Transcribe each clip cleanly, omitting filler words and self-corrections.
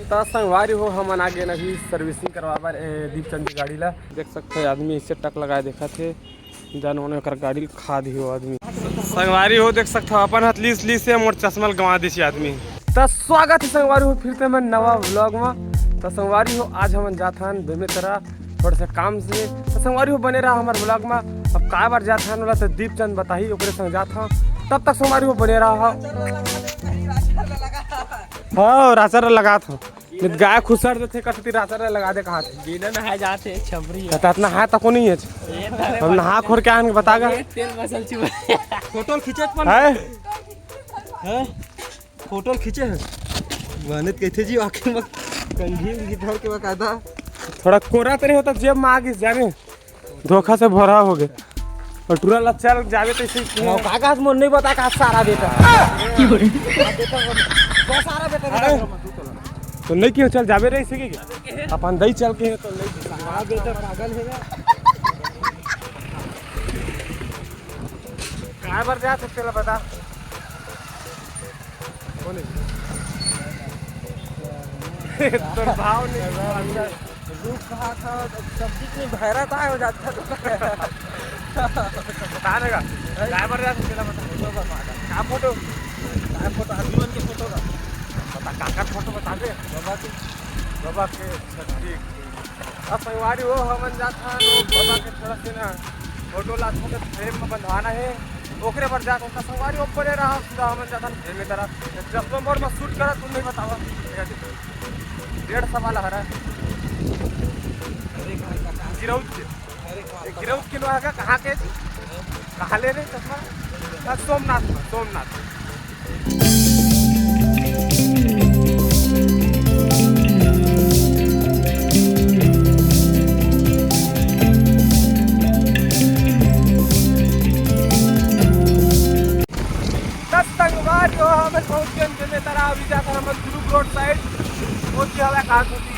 तो संगवारी हो हमन आगे नभी सर्विसिंग करवा दीपचंद की गाड़ी ला देख सकते हैं। आदमी इससे टक लगाए देखा थे जन उन्हें कर गाड़ी खा दी हो आदमी। संगवारी हो देख सकते हो अपन हथली से मोर चश्मा गंवा दी आदमी। तो स्वागत है संगवारी हो फिर से मैं नवा व्लॉग में। तो संगवारी हो आज हम जाते हैं बेमेतरा थोड़ा सा काम से। तो संगवारी हो बने रहा हमारे व्लॉग में। अब काय बार जाते हैं वाला तो दीपचंद बताही ओकरे संग जाता हूँ, तब तक संगवारी हो बने रहा। हाँ राचर लगा था गाय खुसर देते कटती राचर लगा दे कहा थे बिना नहाए जाते छबरी इतना है तक नहीं है। हम नहा खोर के आन बतागा तेल मसल ची फोटो खींचे है फोटो खींचे है मेहनत कहते जी आखिर में कंघी गिटार के बकायदा थोड़ा कोरा तेरे होता जेब में आगे जाने धोखा से भरा हो गए और टूरा लच्चा जावे तो इसे कागज मन नहीं बता का सारा बेटा सारा बेटा तो नहीं क्यों चल जावे रही सके क्या अपन दही चल के तो नहीं बेटा पागल है कहाँ पर जा सकते बता तो भाव नहीं दुख कहा था सब्जी में भैरा था हो जाता तो बताने का काय पर जा सकते बता फोटो जीवन के फोटो का बता काका फोटो बता दे बाबा के ठीक। अब संगवारी हो हमन जाता बाबा के थोड़ा से ना फोटो ला के फ्रेम में बंधवाना है ओकरे पर जाकर उसका संगवारी ऊपर रहा सीधा हमन जाता फ्रेम तरह जब नंबर में शूट करा तुम नहीं बतावा 1.5 सवाल हरा गिरौत किलो है कहाँ के कहाँ ले रहे चश्मा सोमनाथ अभी जाकर हम ग्रुप रोड साइड होती हवा काट होती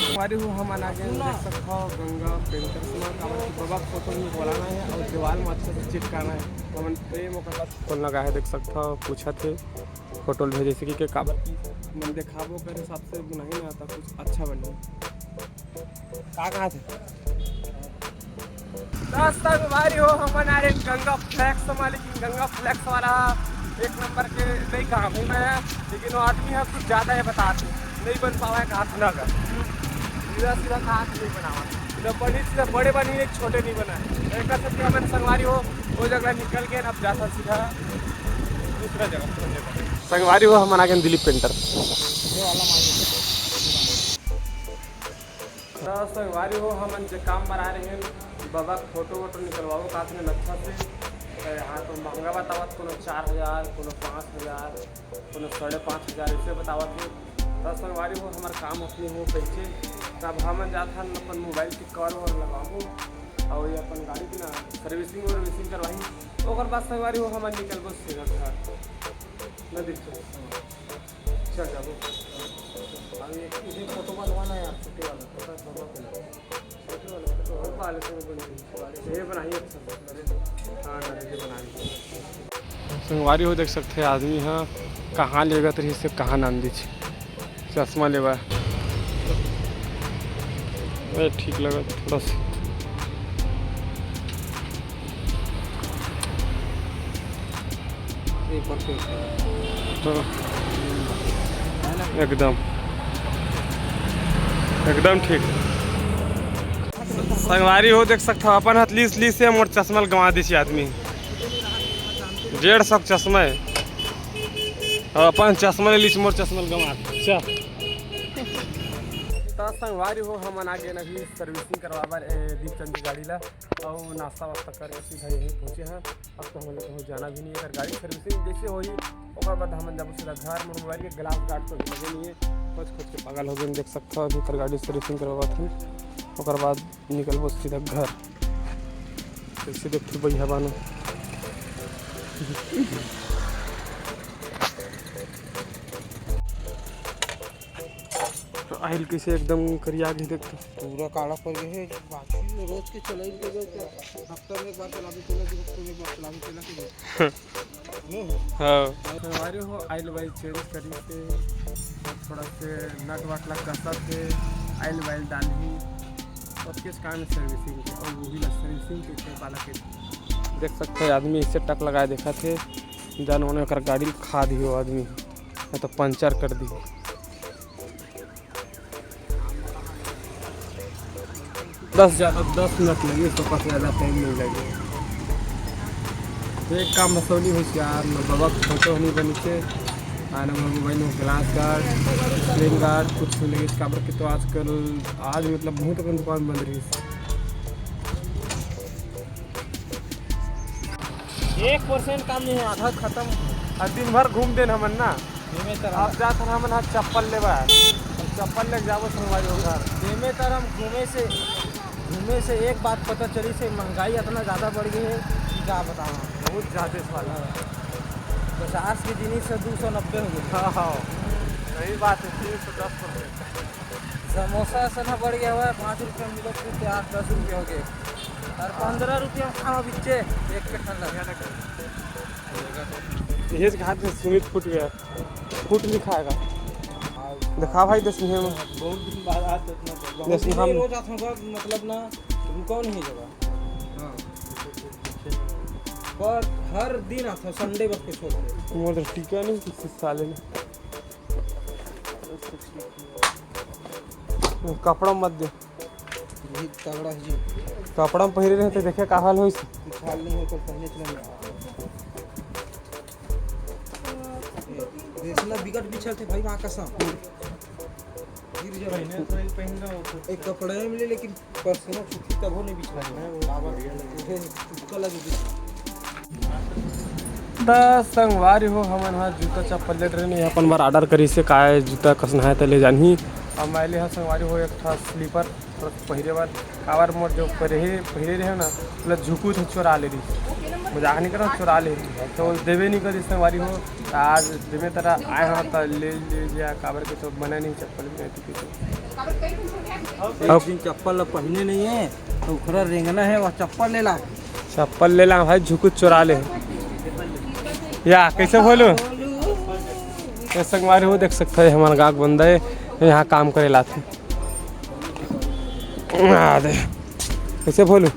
हमारी हो हम आगे देख सकते हो गंगा पेंटर बाबा फोटो नहीं बोलाना है और दीवार में अच्छे से चिपकाना है। हम प्रेम फोन लगा है देख सकते हो पूछा थे फोटो भेजे से कि काबर मन देखाबो करे हिसाब से नहीं ना आता कुछ अच्छा बने कहाँ थे भारी हो हम गंगा फ्लैक्स मालिक गंगा फ्लैक्स वाला एक नंबर के नहीं काम ही मैं लेकिन वो आदमी है कुछ ज़्यादा है बताते नहीं बन पावा है कहा ना का सीधा सीधा कहा नहीं बनावा बनी सीधा बड़े बनी एक छोटे नहीं बना है कर सकते हमारे संगवारी हो वो जगह निकल के अब जाता सीधा दूसरा जगह संगवारी हो हमारा आगे दिलीप पेंटर संगवारी हो हम काम बना रहे हैं बाबा फोटो वोटो निकलवाओ काश में अच्छा से हाँ तो महंगा बतावत को 4,000 को 5,000 को 5,500 ऐसे बतावत है। तो संगवारी हो हमारे काम अपनी हो कैसे तब हम जाता अपन मोबाइल की कवर और लगाबो और ये अपन गाड़ी की ना सर्विसिंग करवाई और बाद संगवारी हो हमारे निकलबो सीधा घर न दिखते चल जाबो अभी फोटो बनवाना है छोटे वाला संगवारी हो देख सकते हैं आदमी हाँ कहाँ लेगा तो इससे कहाँ नाम दी चश्मा लेवा ठीक लगा थोड़ा सा एकदम ठीक संगवारी हो देख सकते हो अपन हथली से मोर चश्मा गंवा दी आदमी 150 चश्मा है और अपन चश्मा ले ली मोर चश्मा गंवा तो संगवारी हो हम आगे नभी सर्विसिंग करवा दीपचंद की गाड़ी ला और नाश्ता वास्ता करके सीधा यहीं पहुँचे हैं। अब तो हम लोग जाना भी नहीं है अगर गाड़ी सर्विसिंग जैसे हो और बाद हम जब सीधा घर में मोबाइल के ग्लास गार्ड तो लगे नहीं है खोज के पागल हो गए देख सकते हो अभी गाड़ी सर्विसिंग करवा थे और बाद निकलबो सीधा घर कैसे देखते बढ़िया बानो तो आहिल कैसे एकदम करिया भी देखते पूरा काला पड़ गया है बाकी रोज के चलाई के हफ्ते में एक बार चला भी चला हाँ संगवारी हो आइल वाइल चेंज करी थे थोड़ा से नट वट लग कसत थे आइल वाइल डाली और किस काम में सर्विसिंग के और वही सर्विसिंग के वाला के देख सकते हैं आदमी इससे टक लगाए देखा थे जान उन्होंने कर गाड़ी खा दी हो आदमी मैं तो पंचर कर दी 10 मिनट लगे तो पास ज़्यादा टाइम नहीं लगे एक काम मसौली होशियार न बाबा फोटो नहीं बनी थे आना मोबाइल में ग्लास गार्ड स्क्रीन गार्ड कुछ नहीं इस काबर के तो आजकल आज मतलब बहुत अपन दुकान बंद रही 1% काम नहीं है आधा खत्म और दिन भर घूम देन हमन ना आप जात हमन हाथ चप्पल लेवा चप्पल ले जाबो संगवारी हो घर देमे तर हम घूमे से एक बात पता चली से महंगाई इतना ज़्यादा बढ़ गई है कि क्या बताऊँ बहुत ज़्यादा वाला 50 की जिनिस से 290 हो गई हाँ सही बात है 310% समोसा सना बढ़ गया हुआ है 5 रुपये मिलो फिर 8-10 रुपये हो गए और 15 रुपये खाओ बिच्चे एक के ठंडा ये हाथ में सुमित फूट गया फूट नहीं खाएगा दिखा भाई 10 में बहुत दिन बाद हम रोज आते हैं मतलब ना रुका नहीं जगह हाँ पर हर दिन आते संडे बस के छोड़ते मोर टीका नहीं किसी साले ने कपड़ा मत दे तगड़ा है जी कपड़ा में पहिरे रहे देखे का हाल हो हाल नहीं हो तो पहले चले देखना बिगट बिछल थे भाई वहाँ कसम गिर जा भाई ने पहन रहा एक कपड़ा में मिले लेकिन पर्सनल छुट्टी तब हो नहीं बिछला है वो बाबा उसका लगे दस संगवारी हो हमन हा जूता चप्पल ले रहे नहीं अपन बार ऑर्डर करी से का जूता कसना है तो ले जानी अब मैं ले संगवारी हो एक था स्लीपर पहिरे बार कावर मोर जो पहिरे रहे ना मतलब झुकू थे चोरा ले रही मजाक नहीं करो चोरा ले रही तो देवे नहीं करी संगवारी हो आज देवे तरह आए हाँ तो ले लिया काबर के तो बना नहीं चप्पल में अब चप्पल पहने नहीं है तो खरा रेंगना है वह चप्पल ले ला भाई झुकू चोरा ले या कैसे बोलूँ संगवारी हो देख सकते हैं हमारा गाँव बंदा है यहाँ काम करे लाते कैसे बोलूँ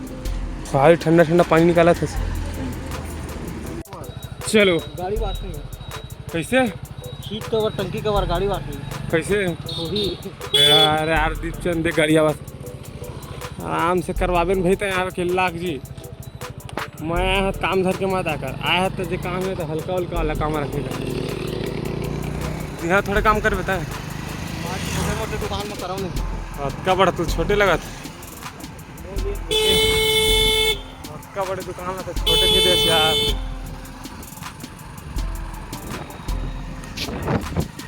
भाई ठंडा ठंडा पानी निकाला था चलो गाड़ी बात नहीं कैसे सीट कवर टंकी कवर गाड़ी बात नहीं कैसे अरे यार चंद दे गाड़ी आवाज आराम से करवाबे भाई तो यार के लाख जी मैं आया काम धर के मत आकर आया है तो जो काम है तो हल्का उल्का वाला काम रखेगा यहाँ थोड़े काम कर बताए छोटे मोटे दुकान में कराओ नहीं का बड़ा तू छोटे लगा का बड़े दुकान में तो छोटे के देश यार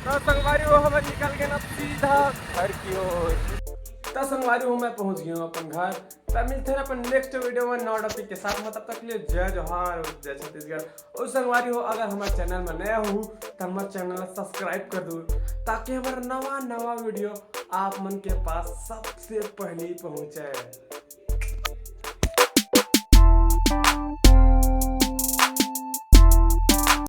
तो संगवारी हो हम निकल गए ना सीधा घर की ओर तो संगवारी हो मैं पहुंच गया हूँ अपन घर तब मिलते हैं अपन नेक्स्ट वीडियो में नौ टॉपिक के साथ में तब तक के लिए जय जोहार जय छत्तीसगढ़ और संगवारी हो अगर हमारे चैनल में नया हो तो हमारे चैनल सब्सक्राइब कर दो ताकि हमारा नवा वीडियो आप मन के पास सबसे पहले पहुंचे।